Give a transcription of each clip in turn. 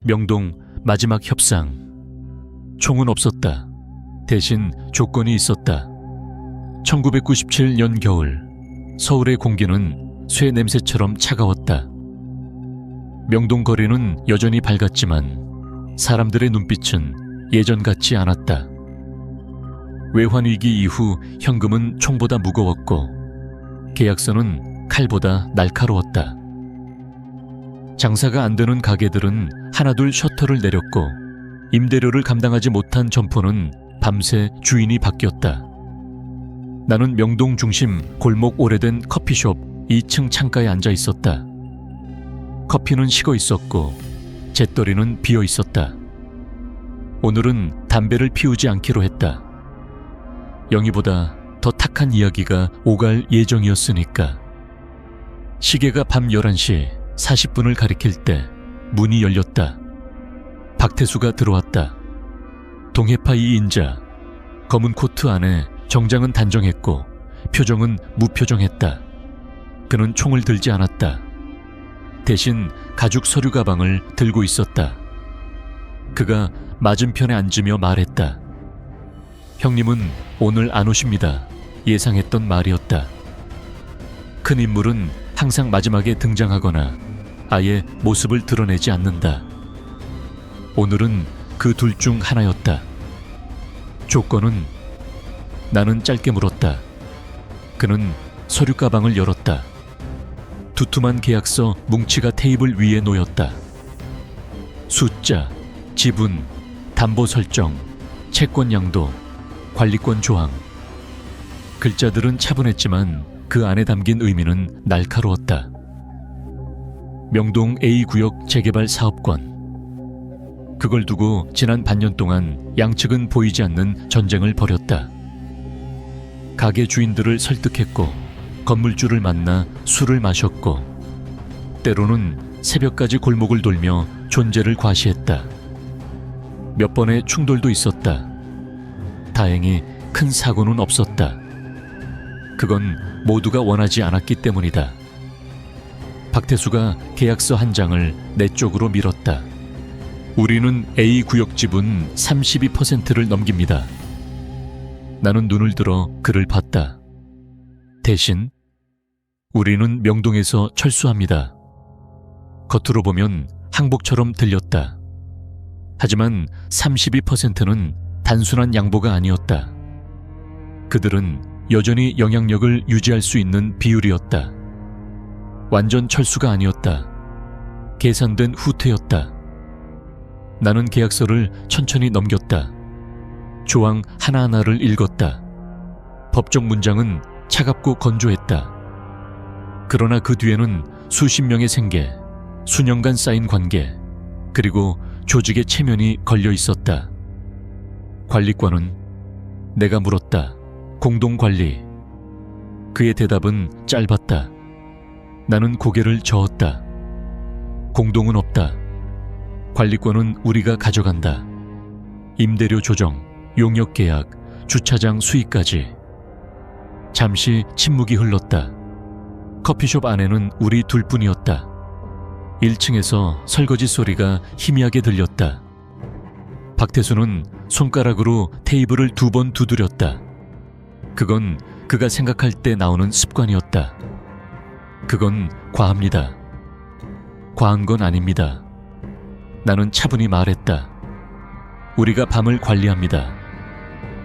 명동 마지막 협상. 총은 없었다. 대신 조건이 있었다. 1997년 겨울, 서울의 공기는 쇠 냄새처럼 차가웠다. 명동 거리는 여전히 밝았지만 사람들의 눈빛은 예전 같지 않았다. 외환위기 이후 현금은 총보다 무거웠고 계약서는 칼보다 날카로웠다. 장사가 안 되는 가게들은 하나둘 셔터를 내렸고 임대료를 감당하지 못한 점포는 밤새 주인이 바뀌었다. 나는 명동 중심 골목 오래된 커피숍 2층 창가에 앉아 있었다. 커피는 식어 있었고 잿더리는 비어 있었다. 오늘은 담배를 피우지 않기로 했다. 영희보다 더 탁한 이야기가 오갈 예정이었으니까. 시계가 밤 11시 40분을 가리킬 때 문이 열렸다. 박태수가 들어왔다. 동해파 2인자, 검은 코트 안에 정장은 단정했고 표정은 무표정했다. 그는 총을 들지 않았다. 대신 가죽 서류 가방을 들고 있었다. 그가 맞은편에 앉으며 말했다. 형님은 오늘 안 오십니다. 예상했던 말이었다. 큰 인물은 항상 마지막에 등장하거나 아예 모습을 드러내지 않는다. 오늘은 그 둘 중 하나였다. 조건은? 나는 짧게 물었다. 그는 서류 가방을 열었다. 두툼한 계약서 뭉치가 테이블 위에 놓였다. 숫자, 지분, 담보 설정, 채권 양도, 관리권 조항. 글자들은 차분했지만 그 안에 담긴 의미는 날카로웠다. 명동 A구역 재개발 사업권. 그걸 두고 지난 반년 동안 양측은 보이지 않는 전쟁을 벌였다. 가게 주인들을 설득했고 건물주를 만나 술을 마셨고 때로는 새벽까지 골목을 돌며 존재를 과시했다. 몇 번의 충돌도 있었다. 다행히 큰 사고는 없었다. 그건 모두가 원하지 않았기 때문이다. 박태수가 계약서 한 장을 내 쪽으로 밀었다. 우리는 A구역 지분 32%를 넘깁니다. 나는 눈을 들어 그를 봤다. 대신 우리는 명동에서 철수합니다. 겉으로 보면 항복처럼 들렸다. 하지만 32%는 단순한 양보가 아니었다. 그들은 여전히 영향력을 유지할 수 있는 비율이었다. 완전 철수가 아니었다. 계산된 후퇴였다. 나는 계약서를 천천히 넘겼다. 조항 하나하나를 읽었다. 법정 문장은 차갑고 건조했다. 그러나 그 뒤에는 수십 명의 생계, 수년간 쌓인 관계, 그리고 조직의 체면이 걸려 있었다. 관리권은? 내가 물었다. 공동관리. 그의 대답은 짧았다. 나는 고개를 저었다. 공동은 없다. 관리권은 우리가 가져간다. 임대료 조정, 용역 계약, 주차장 수익까지. 잠시 침묵이 흘렀다. 커피숍 안에는 우리 둘뿐이었다. 1층에서 설거지 소리가 희미하게 들렸다. 박태수는 손가락으로 테이블을 2번 두드렸다. 그건 그가 생각할 때 나오는 습관이었다. 그건 과합니다. 과한 건 아닙니다. 나는 차분히 말했다. 우리가 밤을 관리합니다.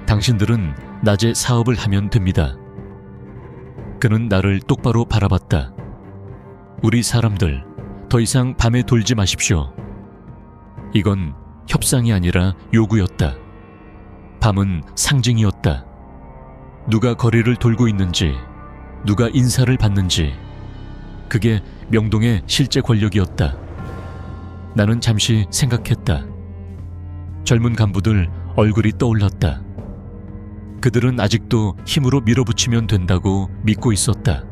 당신들은 낮에 사업을 하면 됩니다. 그는 나를 똑바로 바라봤다. 우리 사람들, 더 이상 밤에 돌지 마십시오. 이건 협상이 아니라 요구였다. 밤은 상징이었다. 누가 거리를 돌고 있는지, 누가 인사를 받는지, 그게 명동의 실제 권력이었다. 나는 잠시 생각했다. 젊은 간부들 얼굴이 떠올랐다. 그들은 아직도 힘으로 밀어붙이면 된다고 믿고 있었다.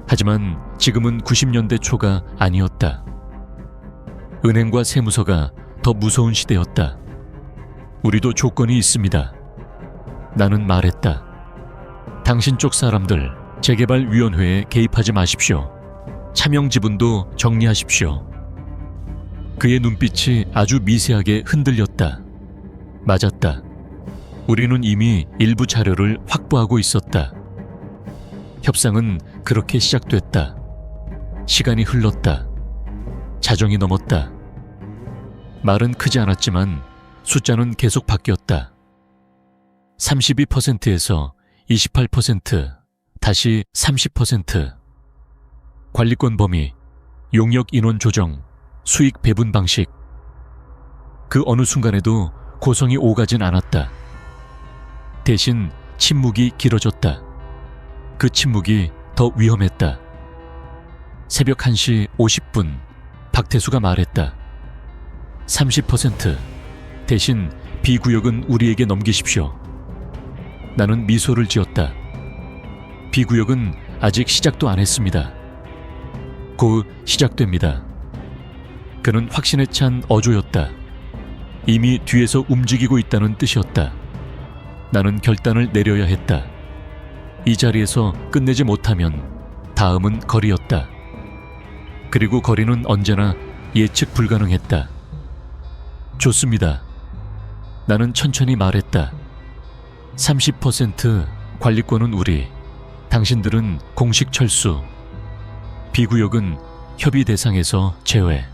하지만 지금은 90년대 초가 아니었다. 은행과 세무서가 더 무서운 시대였다. 우리도 조건이 있습니다. 나는 말했다. 당신 쪽 사람들 재개발위원회에 개입하지 마십시오. 차명 지분도 정리하십시오. 그의 눈빛이 아주 미세하게 흔들렸다. 맞았다. 우리는 이미 일부 자료를 확보하고 있었다. 협상은 그렇게 시작됐다. 시간이 흘렀다. 자정이 넘었다. 말은 크지 않았지만 숫자는 계속 바뀌었다. 32%에서 28%, 다시 30%. 관리권 범위, 용역 인원 조정, 수익 배분 방식. 그 어느 순간에도 고성이 오가진 않았다. 대신 침묵이 길어졌다. 그 침묵이 더 위험했다. 새벽 1시 50분, 박태수가 말했다. 30%, 대신 B구역은 우리에게 넘기십시오. 나는 미소를 지었다. B구역은 아직 시작도 안 했습니다. 곧 시작됩니다. 그는 확신에 찬 어조였다. 이미 뒤에서 움직이고 있다는 뜻이었다. 나는 결단을 내려야 했다. 이 자리에서 끝내지 못하면 다음은 거리였다. 그리고 거리는 언제나 예측 불가능했다. 좋습니다. 나는 천천히 말했다. 30% 관리권은 우리, 당신들은 공식 철수, B구역은 협의 대상에서 제외.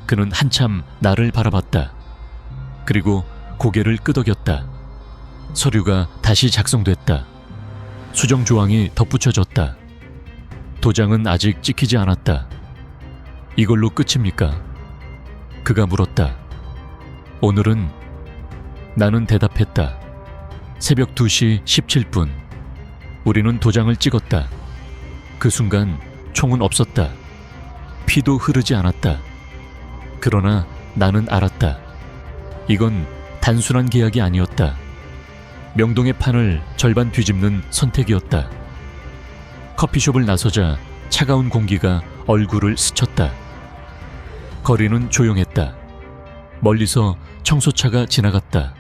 그는 한참 나를 바라봤다. 그리고 고개를 끄덕였다. 서류가 다시 작성됐다. 수정 조항이 덧붙여졌다. 도장은 아직 찍히지 않았다. 이걸로 끝입니까? 그가 물었다. 오늘은? 나는 대답했다. 새벽 2시 17분. 우리는 도장을 찍었다. 그 순간 총은 없었다. 피도 흐르지 않았다. 그러나 나는 알았다. 이건 단순한 계약이 아니었다. 명동의 판을 절반 뒤집는 선택이었다. 커피숍을 나서자 차가운 공기가 얼굴을 스쳤다. 거리는 조용했다. 멀리서 청소차가 지나갔다.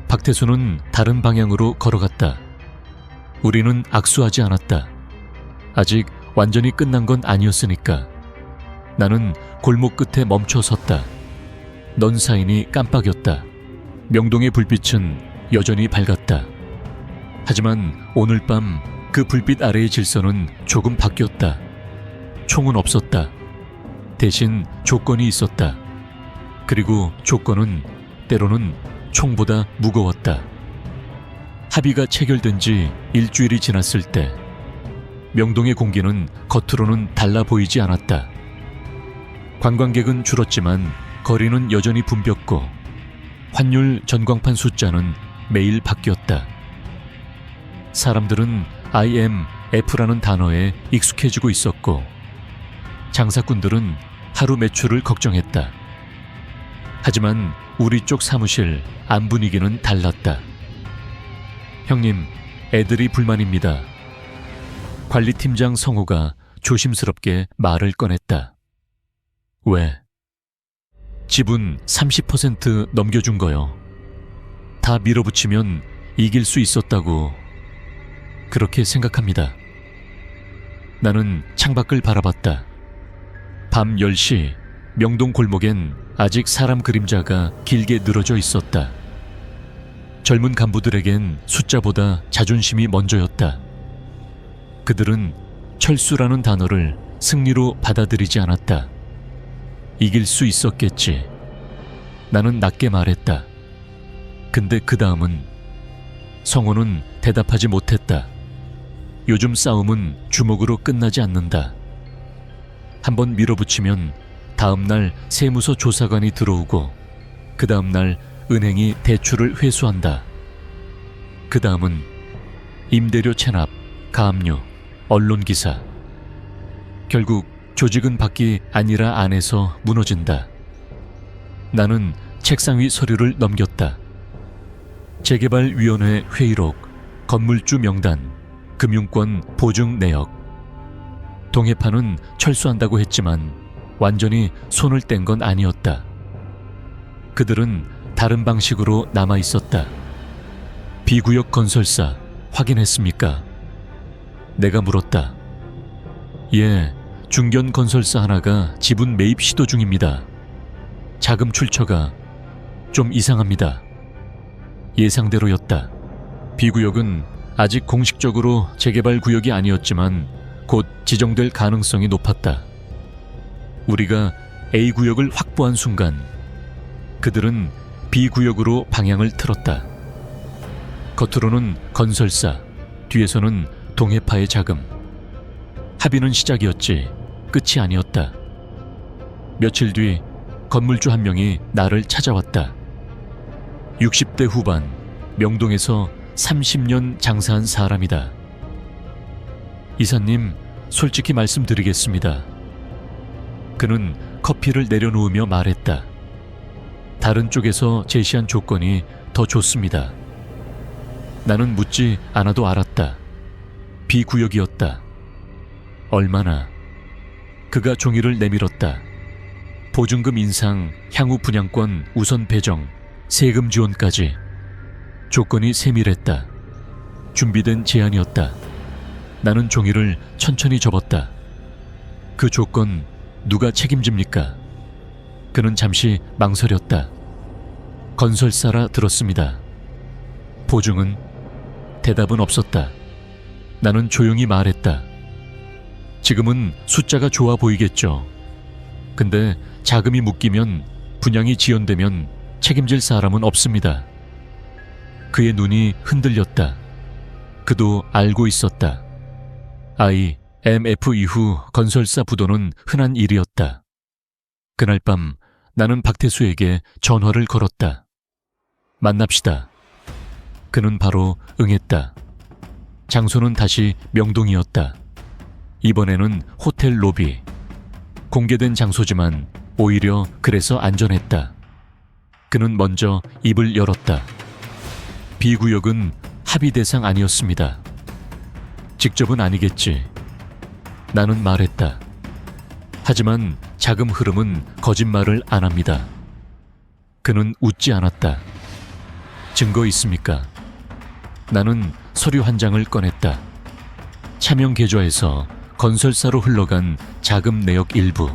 박태수는 다른 방향으로 걸어갔다. 우리는 악수하지 않았다. 아직 완전히 끝난 건 아니었으니까. 나는 골목 끝에 멈춰 섰다. 넌 사인이 깜빡였다. 명동의 불빛은 여전히 밝았다. 하지만 오늘 밤 그 불빛 아래의 질서는 조금 바뀌었다. 총은 없었다. 대신 조건이 있었다. 그리고 조건은 때로는 총보다 무거웠다. 합의가 체결된 지 일주일이 지났을 때 명동의 공기는 겉으로는 달라 보이지 않았다. 관광객은 줄었지만 거리는 여전히 붐볐고 환율 전광판 숫자는 매일 바뀌었다. 사람들은 IMF라는 단어에 익숙해지고 있었고 장사꾼들은 하루 매출을 걱정했다. 하지만 우리 쪽 사무실 안 분위기는 달랐다. 형님, 애들이 불만입니다. 관리팀장 성우가 조심스럽게 말을 꺼냈다. 왜? 지분 30% 넘겨준 거요. 다 밀어붙이면 이길 수 있었다고 그렇게 생각합니다. 나는 창밖을 바라봤다. 밤 10시 명동 골목엔 아직 사람 그림자가 길게 늘어져 있었다. 젊은 간부들에겐 숫자보다 자존심이 먼저였다. 그들은 철수라는 단어를 승리로 받아들이지 않았다. 이길 수 있었겠지. 나는 낮게 말했다. 근데 그 다음은 성호는 대답하지 못했다. 요즘 싸움은 주먹으로 끝나지 않는다. 한번 밀어붙이면 다음날 세무서 조사관이 들어오고 그 다음날 은행이 대출을 회수한다. 그 다음은 임대료 체납, 가압류, 언론기사. 결국 조직은 밖이 아니라 안에서 무너진다. 나는 책상 위 서류를 넘겼다. 재개발위원회 회의록, 건물주 명단, 금융권 보증 내역. 동해파는 철수한다고 했지만 완전히 손을 뗀 건 아니었다. 그들은 다른 방식으로 남아 있었다. B구역 건설사 확인했습니까? 내가 물었다. 예, 중견 건설사 하나가 지분 매입 시도 중입니다. 자금 출처가 좀 이상합니다. 예상대로였다. B구역은 아직 공식적으로 재개발 구역이 아니었지만 곧 지정될 가능성이 높았다. 우리가 A구역을 확보한 순간 그들은 B구역으로 방향을 틀었다. 겉으로는 건설사, 뒤에서는 동해파의 자금. 합의는 시작이었지 끝이 아니었다. 며칠 뒤 건물주 한 명이 나를 찾아왔다. 60대 후반, 명동에서 30년 장사한 사람이다. 이사님, 솔직히 말씀드리겠습니다. 그는 커피를 내려놓으며 말했다. 다른 쪽에서 제시한 조건이 더 좋습니다. 나는 묻지 않아도 알았다. B구역이었다. 얼마나? 그가 종이를 내밀었다. 보증금 인상, 향후 분양권 우선 배정, 세금 지원까지. 조건이 세밀했다. 준비된 제안이었다. 나는 종이를 천천히 접었다. 그 조건 누가 책임집니까? 그는 잠시 망설였다. 건설사라 들었습니다. 보증은? 대답은 없었다. 나는 조용히 말했다. 지금은 숫자가 좋아 보이겠죠. 근데 자금이 묶이면, 분양이 지연되면 책임질 사람은 없습니다. 그의 눈이 흔들렸다. 그도 알고 있었다. IMF 이후 건설사 부도는 흔한 일이었다. 그날 밤 나는 박태수에게 전화를 걸었다. 만납시다. 그는 바로 응했다. 장소는 다시 명동이었다. 이번에는 호텔 로비. 공개된 장소지만 오히려 그래서 안전했다. 그는 먼저 입을 열었다. B구역은 합의 대상 아니었습니다. 직접은 아니겠지. 나는 말했다. 하지만 자금 흐름은 거짓말을 안 합니다. 그는 웃지 않았다. 증거 있습니까? 나는 서류 한 장을 꺼냈다. 차명 계좌에서 건설사로 흘러간 자금 내역 일부.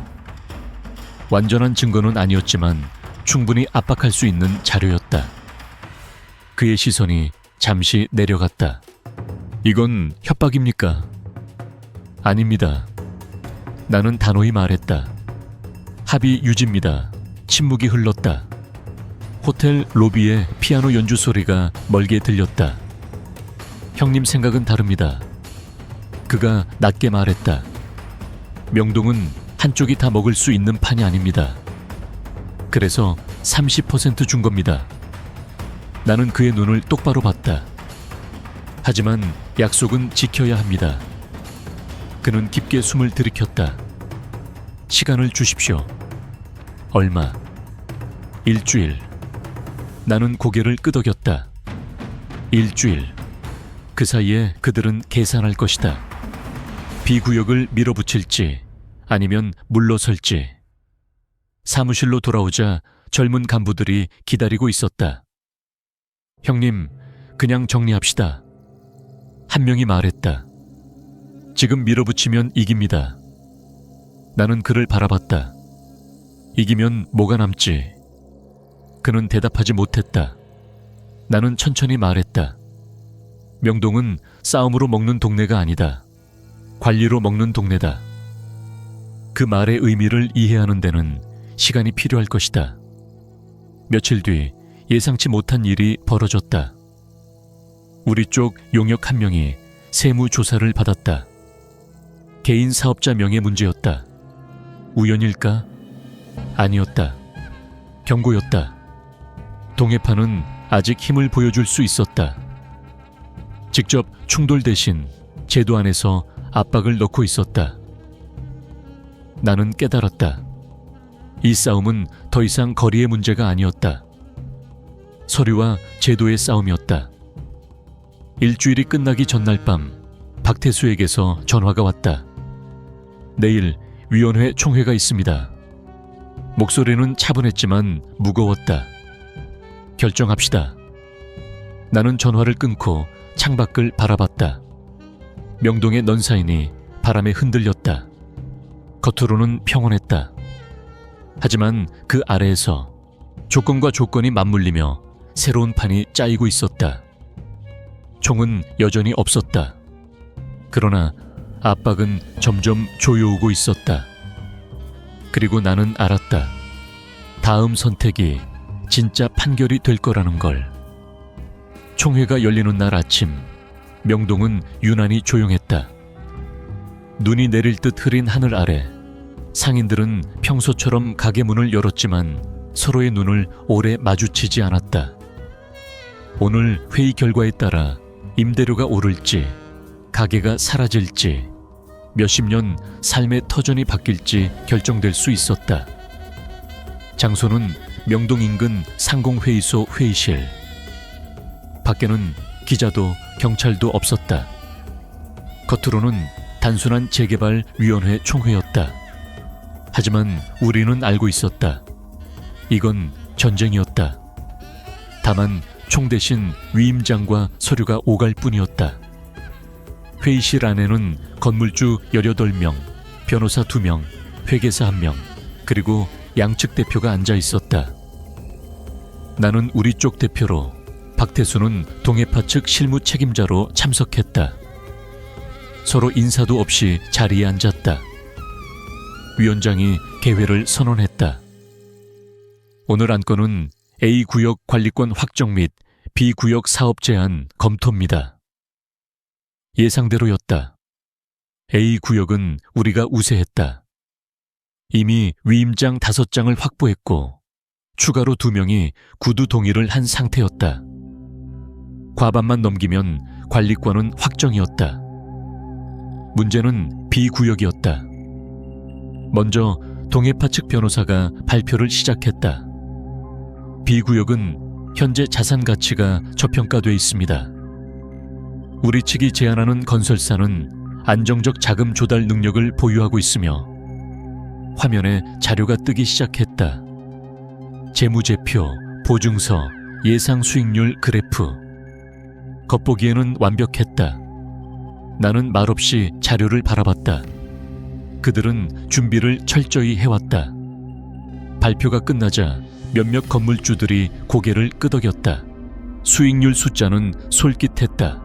완전한 증거는 아니었지만 충분히 압박할 수 있는 자료였다. 그의 시선이 잠시 내려갔다. 이건 협박입니까? 아닙니다. 나는 단호히 말했다. 합의 유지입니다. 침묵이 흘렀다. 호텔 로비에 피아노 연주 소리가 멀게 들렸다. 형님 생각은 다릅니다. 그가 낮게 말했다. 명동은 한쪽이 다 먹을 수 있는 판이 아닙니다. 그래서 30% 준 겁니다. 나는 그의 눈을 똑바로 봤다. 하지만 약속은 지켜야 합니다. 그는 깊게 숨을 들이켰다. 시간을 주십시오. 얼마? 일주일. 나는 고개를 끄덕였다. 일주일. 그 사이에 그들은 계산할 것이다. B구역을 밀어붙일지 아니면 물러설지. 사무실로 돌아오자 젊은 간부들이 기다리고 있었다. 형님, 그냥 정리합시다. 한 명이 말했다. 지금 밀어붙이면 이깁니다. 나는 그를 바라봤다. 이기면 뭐가 남지? 그는 대답하지 못했다. 나는 천천히 말했다. 명동은 싸움으로 먹는 동네가 아니다. 관리로 먹는 동네다. 그 말의 의미를 이해하는 데는 시간이 필요할 것이다. 며칠 뒤 예상치 못한 일이 벌어졌다. 우리 쪽 용역 한 명이 세무조사를 받았다. 개인 사업자 명의 문제였다. 우연일까? 아니었다. 경고였다. 동해파는 아직 힘을 보여줄 수 있었다. 직접 충돌 대신 제도 안에서 압박을 넣고 있었다. 나는 깨달았다. 이 싸움은 더 이상 거리의 문제가 아니었다. 서류와 제도의 싸움이었다. 일주일이 끝나기 전날 밤 박태수에게서 전화가 왔다. 내일 위원회 총회가 있습니다. 목소리는 차분했지만 무거웠다. 결정합시다. 나는 전화를 끊고 창밖을 바라봤다. 명동의 넌사인이 바람에 흔들렸다. 겉으로는 평온했다. 하지만 그 아래에서 조건과 조건이 맞물리며 새로운 판이 짜이고 있었다. 총은 여전히 없었다. 그러나 압박은 점점 조여오고 있었다. 그리고 나는 알았다. 다음 선택이 진짜 판결이 될 거라는 걸. 총회가 열리는 날 아침, 명동은 유난히 조용했다. 눈이 내릴 듯 흐린 하늘 아래 상인들은 평소처럼 가게 문을 열었지만 서로의 눈을 오래 마주치지 않았다. 오늘 회의 결과에 따라 임대료가 오를지, 가게가 사라질지, 몇십 년 삶의 터전이 바뀔지 결정될 수 있었다. 장소는 명동 인근 상공회의소 회의실. 밖에는 기자도 경찰도 없었다. 겉으로는 단순한 재개발위원회 총회였다. 하지만 우리는 알고 있었다. 이건 전쟁이었다. 다만 총 대신 위임장과 서류가 오갈 뿐이었다. 회의실 안에는 건물주 18명, 변호사 2명, 회계사 1명, 그리고 양측 대표가 앉아 있었다. 나는 우리 쪽 대표로, 박태수는 동해파 측 실무 책임자로 참석했다. 서로 인사도 없이 자리에 앉았다. 위원장이 개회를 선언했다. 오늘 안건은 A구역 관리권 확정 및 B구역 사업 제한 검토입니다. 예상대로였다. A구역은 우리가 우세했다. 이미 위임장 5장을 확보했고 추가로 2명이 구두 동의를 한 상태였다. 과반만 넘기면 관리권은 확정이었다. 문제는 B구역이었다. 먼저 동해파 측 변호사가 발표를 시작했다. B구역은 현재 자산 가치가 저평가돼 있습니다. 우리 측이 제안하는 건설사는 안정적 자금 조달 능력을 보유하고 있으며 화면에 자료가 뜨기 시작했다. 재무제표, 보증서, 예상 수익률 그래프. 겉보기에는 완벽했다. 나는 말없이 자료를 바라봤다. 그들은 준비를 철저히 해왔다. 발표가 끝나자 몇몇 건물주들이 고개를 끄덕였다. 수익률 숫자는 솔깃했다.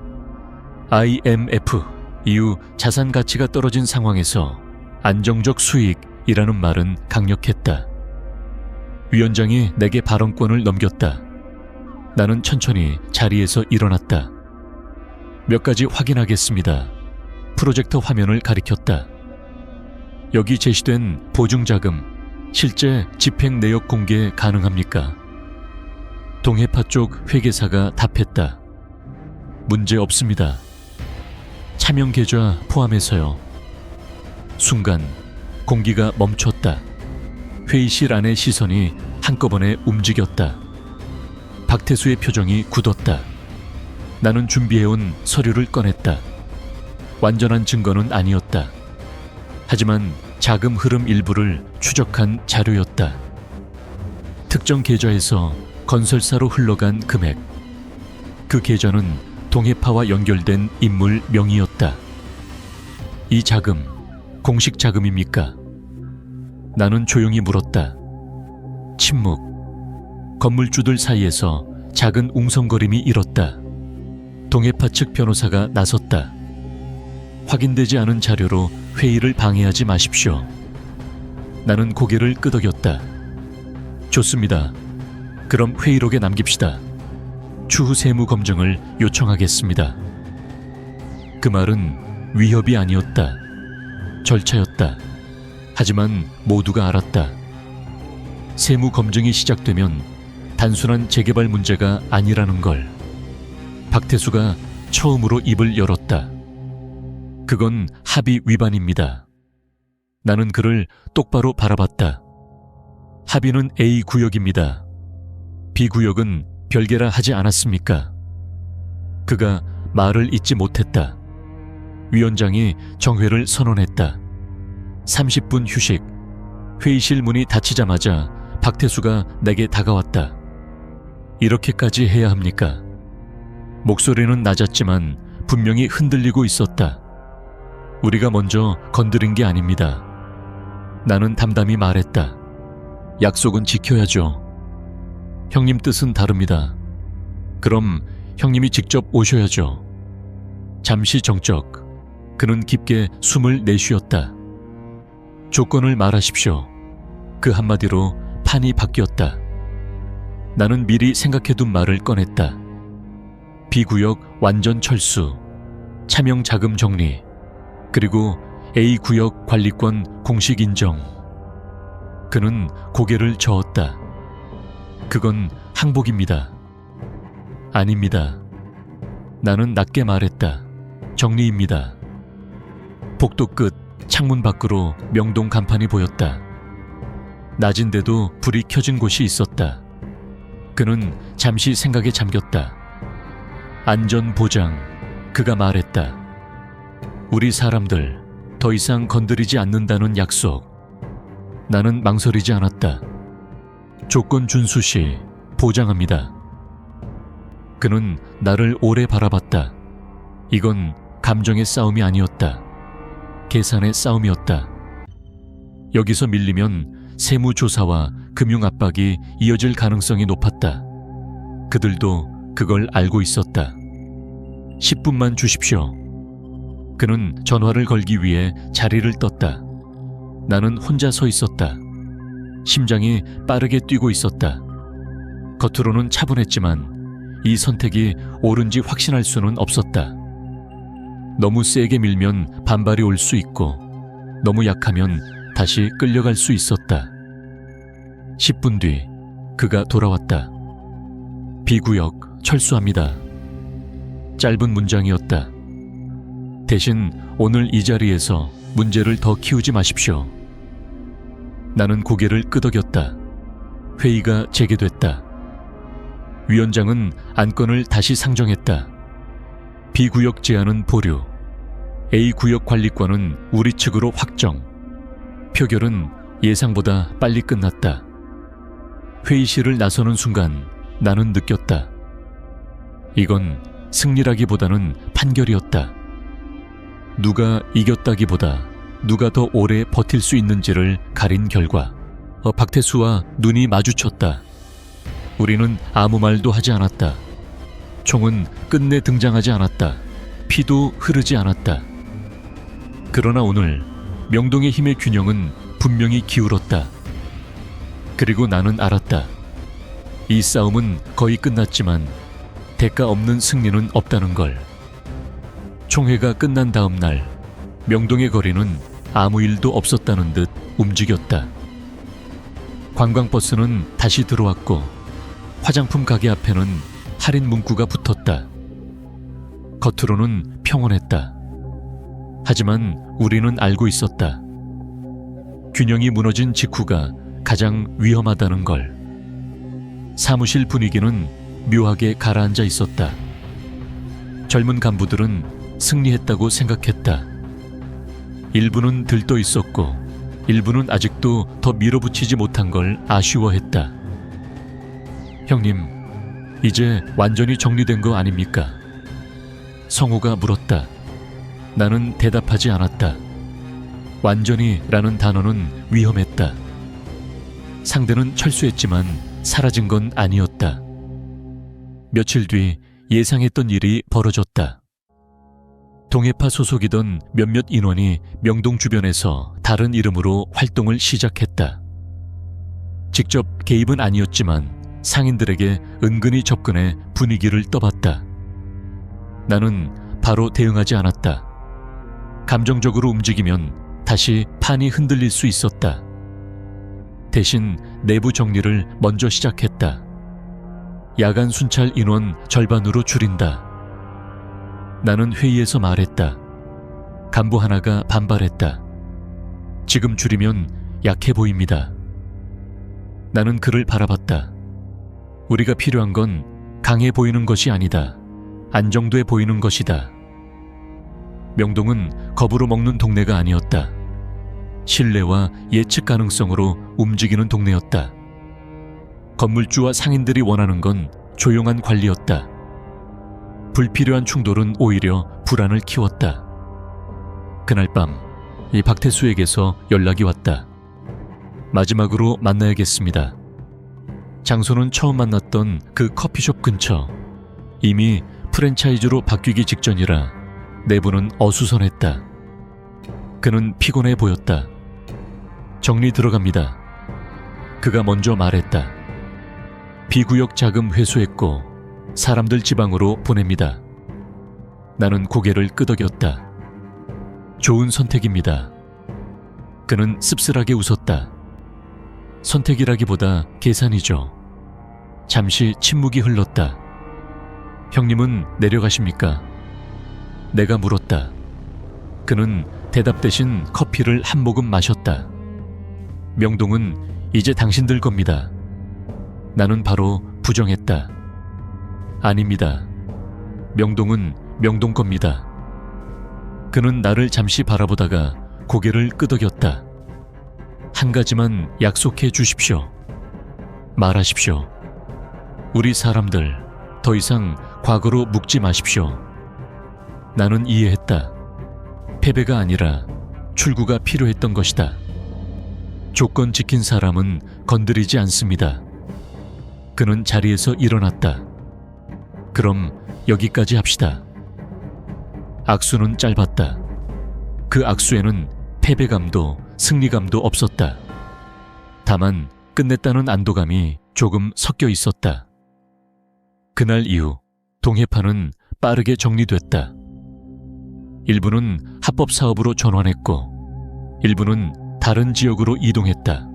IMF 이후 자산 가치가 떨어진 상황에서 안정적 수익이라는 말은 강력했다. 위원장이 내게 발언권을 넘겼다. 나는 천천히 자리에서 일어났다. 몇 가지 확인하겠습니다. 프로젝터 화면을 가리켰다. 여기 제시된 보증자금, 실제 집행 내역 공개 가능합니까? 동해파 쪽 회계사가 답했다. 문제 없습니다. 차명 계좌 포함해서요. 순간 공기가 멈췄다. 회의실 안의 시선이 한꺼번에 움직였다. 박태수의 표정이 굳었다. 나는 준비해온 서류를 꺼냈다. 완전한 증거는 아니었다. 하지만 자금 흐름 일부를 추적한 자료였다. 특정 계좌에서 건설사로 흘러간 금액. 그 계좌는 동해파와 연결된 인물 명의였다. 이 자금, 공식 자금입니까? 나는 조용히 물었다. 침묵. 건물주들 사이에서 작은 웅성거림이 일었다. 동해파 측 변호사가 나섰다. 확인되지 않은 자료로 회의를 방해하지 마십시오. 나는 고개를 끄덕였다. 좋습니다. 그럼 회의록에 남깁시다. 추후 세무 검증을 요청하겠습니다. 그 말은 위협이 아니었다. 절차였다. 하지만 모두가 알았다. 세무 검증이 시작되면 단순한 재개발 문제가 아니라는 걸. 박태수가 처음으로 입을 열었다. 그건 합의 위반입니다. 나는 그를 똑바로 바라봤다. 합의는 A구역입니다. B구역은 별개라 하지 않았습니까? 그가 말을 잇지 못했다. 위원장이 정회를 선언했다. 30분 휴식. 회의실 문이 닫히자마자 박태수가 내게 다가왔다. 이렇게까지 해야 합니까? 목소리는 낮았지만 분명히 흔들리고 있었다. 우리가 먼저 건드린 게 아닙니다. 나는 담담히 말했다. 약속은 지켜야죠. 형님 뜻은 다릅니다. 그럼 형님이 직접 오셔야죠. 잠시 정적. 그는 깊게 숨을 내쉬었다. 조건을 말하십시오. 그 한마디로 판이 바뀌었다. 나는 미리 생각해둔 말을 꺼냈다. B구역 완전 철수, 차명 자금 정리, 그리고 A구역 관리권 공식 인정. 그는 고개를 저었다. 그건 항복입니다. 아닙니다. 나는 낮게 말했다. 정리입니다. 복도 끝 창문 밖으로 명동 간판이 보였다. 낮인데도 불이 켜진 곳이 있었다. 그는 잠시 생각에 잠겼다. 안전 보장, 그가 말했다. 우리 사람들 더 이상 건드리지 않는다는 약속. 나는 망설이지 않았다. 조건 준수 시 보장합니다. 그는 나를 오래 바라봤다. 이건 감정의 싸움이 아니었다. 계산의 싸움이었다. 여기서 밀리면 세무조사와 금융압박이 이어질 가능성이 높았다. 그들도 그걸 알고 있었다. 10분만 주십시오. 그는 전화를 걸기 위해 자리를 떴다. 나는 혼자 서 있었다. 심장이 빠르게 뛰고 있었다. 겉으로는 차분했지만 이 선택이 옳은지 확신할 수는 없었다. 너무 세게 밀면 반발이 올 수 있고 너무 약하면 다시 끌려갈 수 있었다. 10분 뒤 그가 돌아왔다. B구역 철수합니다. 짧은 문장이었다. 대신 오늘 이 자리에서 문제를 더 키우지 마십시오. 나는 고개를 끄덕였다. 회의가 재개됐다. 위원장은 안건을 다시 상정했다. B구역 제안은 보류, A구역 관리권은 우리 측으로 확정. 표결은 예상보다 빨리 끝났다. 회의실을 나서는 순간 나는 느꼈다. 이건 승리라기보다는 판결이었다. 누가 이겼다기보다 누가 더 오래 버틸 수 있는지를 가린 결과. 박태수와 눈이 마주쳤다. 우리는 아무 말도 하지 않았다. 총은 끝내 등장하지 않았다. 피도 흐르지 않았다. 그러나 오늘 명동의 힘의 균형은 분명히 기울었다. 그리고 나는 알았다. 이 싸움은 거의 끝났지만 대가 없는 승리는 없다는 걸. 총회가 끝난 다음 날 명동의 거리는 아무 일도 없었다는 듯 움직였다. 관광버스는 다시 들어왔고 화장품 가게 앞에는 할인 문구가 붙었다. 겉으로는 평온했다. 하지만 우리는 알고 있었다. 균형이 무너진 직후가 가장 위험하다는 걸. 사무실 분위기는 묘하게 가라앉아 있었다. 젊은 간부들은 승리했다고 생각했다. 일부는 들떠 있었고 일부는 아직도 더 밀어붙이지 못한 걸 아쉬워했다. 형님, 이제 완전히 정리된 거 아닙니까? 성우가 물었다. 나는 대답하지 않았다. 완전히라는 단어는 위험했다. 상대는 철수했지만 사라진 건 아니었다. 며칠 뒤 예상했던 일이 벌어졌다. 동해파 소속이던 몇몇 인원이 명동 주변에서 다른 이름으로 활동을 시작했다. 직접 개입은 아니었지만 상인들에게 은근히 접근해 분위기를 떠봤다. 나는 바로 대응하지 않았다. 감정적으로 움직이면 다시 판이 흔들릴 수 있었다. 대신 내부 정리를 먼저 시작했다. 야간 순찰 인원 절반으로 줄인다. 나는 회의에서 말했다. 간부 하나가 반발했다. 지금 줄이면 약해 보입니다. 나는 그를 바라봤다. 우리가 필요한 건 강해 보이는 것이 아니다. 안정돼 보이는 것이다. 명동은 겁으로 먹는 동네가 아니었다. 신뢰와 예측 가능성으로 움직이는 동네였다. 건물주와 상인들이 원하는 건 조용한 관리였다. 불필요한 충돌은 오히려 불안을 키웠다. 그날 밤 이 박태수에게서 연락이 왔다. 마지막으로 만나야겠습니다. 장소는 처음 만났던 그 커피숍 근처. 이미 프랜차이즈로 바뀌기 직전이라 내부는 어수선했다. 그는 피곤해 보였다. 정리 들어갑니다. 그가 먼저 말했다. 비구역 자금 회수했고 사람들 지방으로 보냅니다. 나는 고개를 끄덕였다. 좋은 선택입니다. 그는 씁쓸하게 웃었다. 선택이라기보다 계산이죠. 잠시 침묵이 흘렀다. 형님은 내려가십니까? 내가 물었다. 그는 대답 대신 커피를 한 모금 마셨다. 명동은 이제 당신들 겁니다. 나는 바로 부정했다. 아닙니다. 명동은 명동 겁니다. 그는 나를 잠시 바라보다가 고개를 끄덕였다. 한 가지만 약속해 주십시오. 말하십시오. 우리 사람들 더 이상 과거로 묵지 마십시오. 나는 이해했다. 패배가 아니라 출구가 필요했던 것이다. 조건 지킨 사람은 건드리지 않습니다. 그는 자리에서 일어났다. 그럼 여기까지 합시다. 악수는 짧았다. 그 악수에는 패배감도 승리감도 없었다. 다만 끝냈다는 안도감이 조금 섞여 있었다. 그날 이후 동해파는 빠르게 정리됐다. 일부는 합법 사업으로 전환했고 일부는 다른 지역으로 이동했다.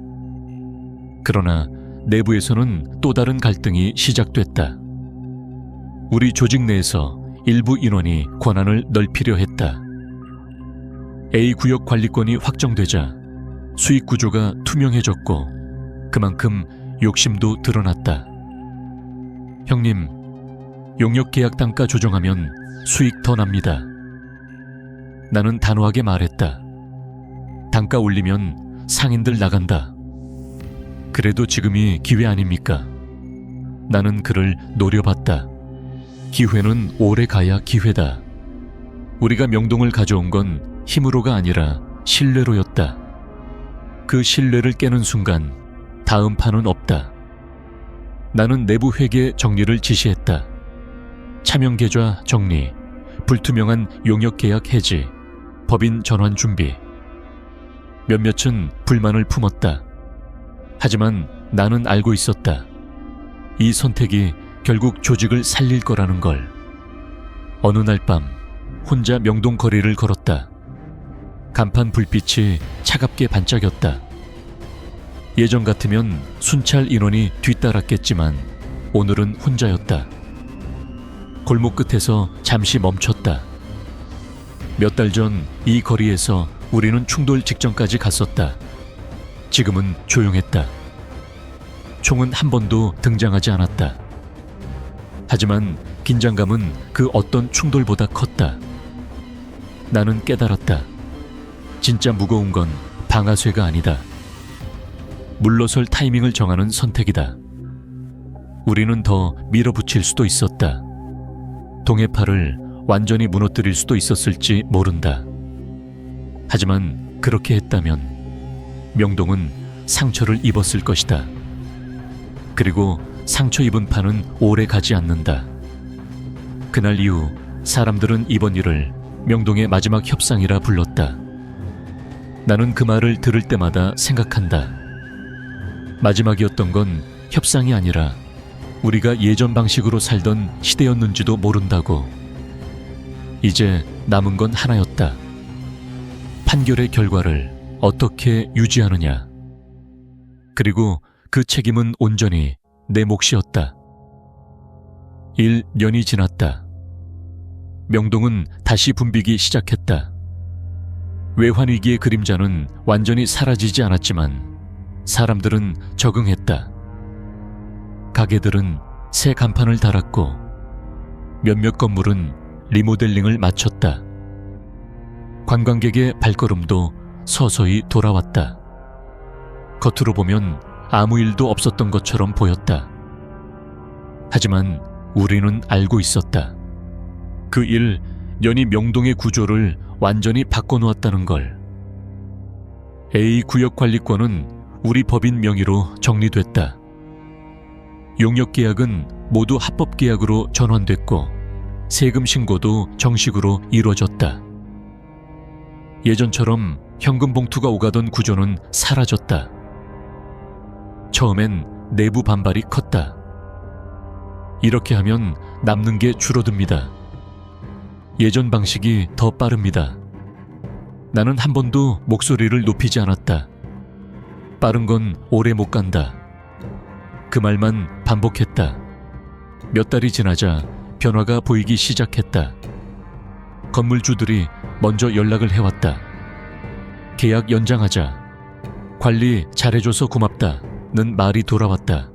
그러나 내부에서는 또 다른 갈등이 시작됐다. 우리 조직 내에서 일부 인원이 권한을 넓히려 했다. A구역 관리권이 확정되자 수익 구조가 투명해졌고 그만큼 욕심도 드러났다. 형님, 용역 계약 단가 조정하면 수익 더 납니다. 나는 단호하게 말했다. 단가 올리면 상인들 나간다. 그래도 지금이 기회 아닙니까? 나는 그를 노려봤다. 기회는 오래 가야 기회다. 우리가 명동을 가져온 건 힘으로가 아니라 신뢰로였다. 그 신뢰를 깨는 순간 다음 판은 없다. 나는 내부 회계 정리를 지시했다. 차명 계좌 정리, 불투명한 용역 계약 해지, 법인 전환 준비. 몇몇은 불만을 품었다. 하지만 나는 알고 있었다. 이 선택이 결국 조직을 살릴 거라는 걸. 어느 날 밤 혼자 명동 거리를 걸었다. 간판 불빛이 차갑게 반짝였다. 예전 같으면 순찰 인원이 뒤따랐겠지만 오늘은 혼자였다. 골목 끝에서 잠시 멈췄다. 몇 달 전 이 거리에서 우리는 충돌 직전까지 갔었다. 지금은 조용했다. 총은 한 번도 등장하지 않았다. 하지만 긴장감은 그 어떤 충돌보다 컸다. 나는 깨달았다. 진짜 무거운 건 방아쇠가 아니다. 물러설 타이밍을 정하는 선택이다. 우리는 더 밀어붙일 수도 있었다. 동해파를 완전히 무너뜨릴 수도 있었을지 모른다. 하지만 그렇게 했다면 명동은 상처를 입었을 것이다. 그리고 상처 입은 파는 오래 가지 않는다. 그날 이후 사람들은 이번 일을 명동의 마지막 협상이라 불렀다. 나는 그 말을 들을 때마다 생각한다. 마지막이었던 건 협상이 아니라 우리가 예전 방식으로 살던 시대였는지도 모른다고. 이제 남은 건 하나였다. 판결의 결과를 어떻게 유지하느냐. 그리고 그 책임은 온전히 내 몫이었다. 1년이 지났다. 명동은 다시 붐비기 시작했다. 외환위기의 그림자는 완전히 사라지지 않았지만 사람들은 적응했다. 가게들은 새 간판을 달았고 몇몇 건물은 리모델링을 마쳤다. 관광객의 발걸음도 서서히 돌아왔다. 겉으로 보면 아무 일도 없었던 것처럼 보였다. 하지만 우리는 알고 있었다. 그 1년이 명동의 구조를 완전히 바꿔놓았다는 걸. A 구역 관리권은 우리 법인 명의로 정리됐다. 용역 계약은 모두 합법 계약으로 전환됐고 세금 신고도 정식으로 이루어졌다. 예전처럼 현금 봉투가 오가던 구조는 사라졌다. 처음엔 내부 반발이 컸다. 이렇게 하면 남는 게 줄어듭니다. 예전 방식이 더 빠릅니다. 나는 한 번도 목소리를 높이지 않았다. 빠른 건 오래 못 간다. 그 말만 반복했다. 몇 달이 지나자 변화가 보이기 시작했다. 건물주들이 먼저 연락을 해왔다. 계약 연장하자. 관리 잘해줘서 고맙다는 말이 돌아왔다.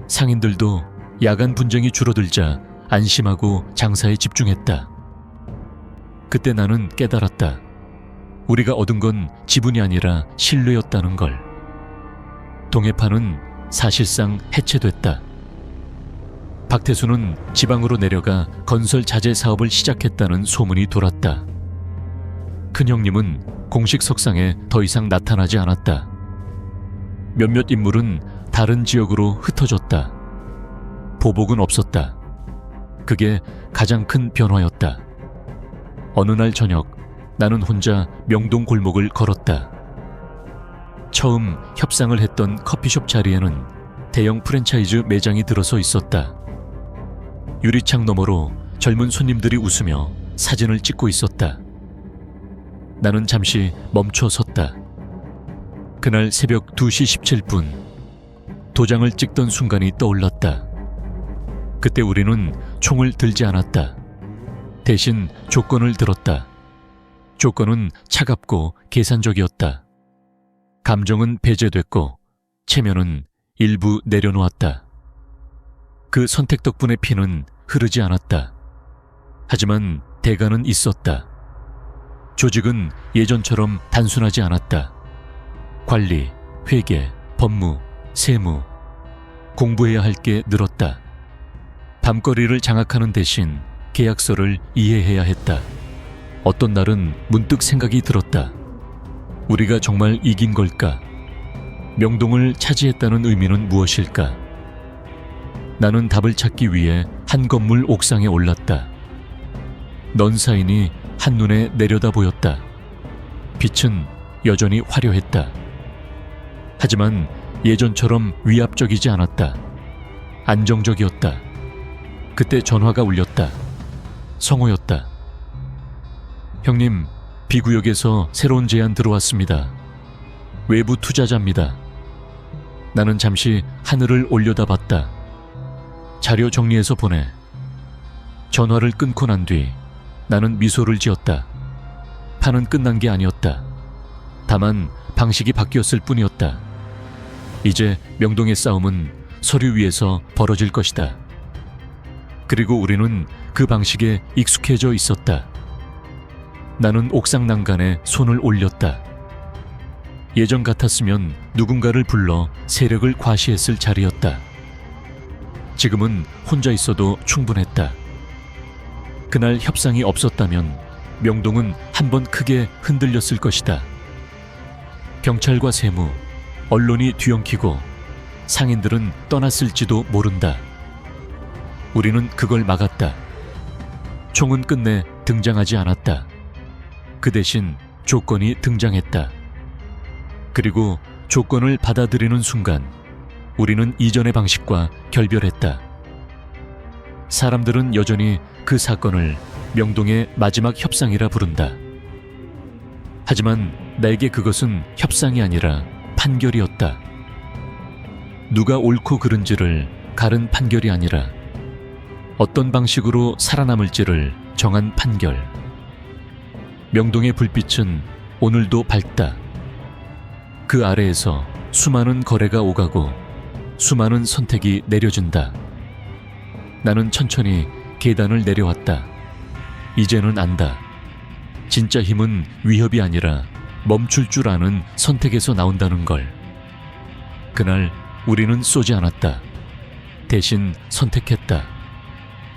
상인들도 야간 분쟁이 줄어들자 안심하고 장사에 집중했다. 그때 나는 깨달았다. 우리가 얻은 건 지분이 아니라 신뢰였다는 걸. 동해파는 사실상 해체됐다. 박태수는 지방으로 내려가 건설 자재 사업을 시작했다는 소문이 돌았다. 큰형님은 공식 석상에 더 이상 나타나지 않았다. 몇몇 인물은 다른 지역으로 흩어졌다. 보복은 없었다. 그게 가장 큰 변화였다. 어느 날 저녁 나는 혼자 명동 골목을 걸었다. 처음 협상을 했던 커피숍 자리에는 대형 프랜차이즈 매장이 들어서 있었다. 유리창 너머로 젊은 손님들이 웃으며 사진을 찍고 있었다. 나는 잠시 멈춰 섰다. 그날 새벽 2시 17분 도장을 찍던 순간이 떠올랐다. 그때 우리는 총을 들지 않았다. 대신 조건을 들었다. 조건은 차갑고 계산적이었다. 감정은 배제됐고 체면은 일부 내려놓았다. 그 선택 덕분에 피는 흐르지 않았다. 하지만 대가는 있었다. 조직은 예전처럼 단순하지 않았다. 관리, 회계, 법무, 세무, 공부해야 할 게 늘었다. 밤거리를 장악하는 대신 계약서를 이해해야 했다. 어떤 날은 문득 생각이 들었다. 우리가 정말 이긴 걸까? 명동을 차지했다는 의미는 무엇일까? 나는 답을 찾기 위해 한 건물 옥상에 올랐다. 넌사인이 한눈에 내려다 보였다. 빛은 여전히 화려했다. 하지만 예전처럼 위압적이지 않았다. 안정적이었다. 그때 전화가 울렸다. 성호였다. 형님, B구역에서 새로운 제안 들어왔습니다. 외부 투자자입니다. 나는 잠시 하늘을 올려다봤다. 자료 정리해서 보내. 전화를 끊고 난 뒤 나는 미소를 지었다. 판은 끝난 게 아니었다. 다만 방식이 바뀌었을 뿐이었다. 이제 명동의 싸움은 서류 위에서 벌어질 것이다. 그리고 우리는 그 방식에 익숙해져 있었다. 나는 옥상 난간에 손을 올렸다. 예전 같았으면 누군가를 불러 세력을 과시했을 자리였다. 지금은 혼자 있어도 충분했다. 그날 협상이 없었다면 명동은 한번 크게 흔들렸을 것이다. 경찰과 세무, 언론이 뒤엉키고 상인들은 떠났을지도 모른다. 우리는 그걸 막았다. 총은 끝내 등장하지 않았다. 그 대신 조건이 등장했다. 그리고 조건을 받아들이는 순간 우리는 이전의 방식과 결별했다. 사람들은 여전히 그 사건을 명동의 마지막 협상이라 부른다. 하지만 나에게 그것은 협상이 아니라 판결이었다. 누가 옳고 그른지를 가른 판결이 아니라 어떤 방식으로 살아남을지를 정한 판결. 명동의 불빛은 오늘도 밝다. 그 아래에서 수많은 거래가 오가고 수많은 선택이 내려진다. 나는 천천히 계단을 내려왔다. 이제는 안다. 진짜 힘은 위협이 아니라 멈출 줄 아는 선택에서 나온다는 걸. 그날 우리는 쏘지 않았다. 대신 선택했다.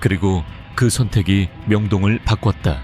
그리고 그 선택이 명동을 바꿨다.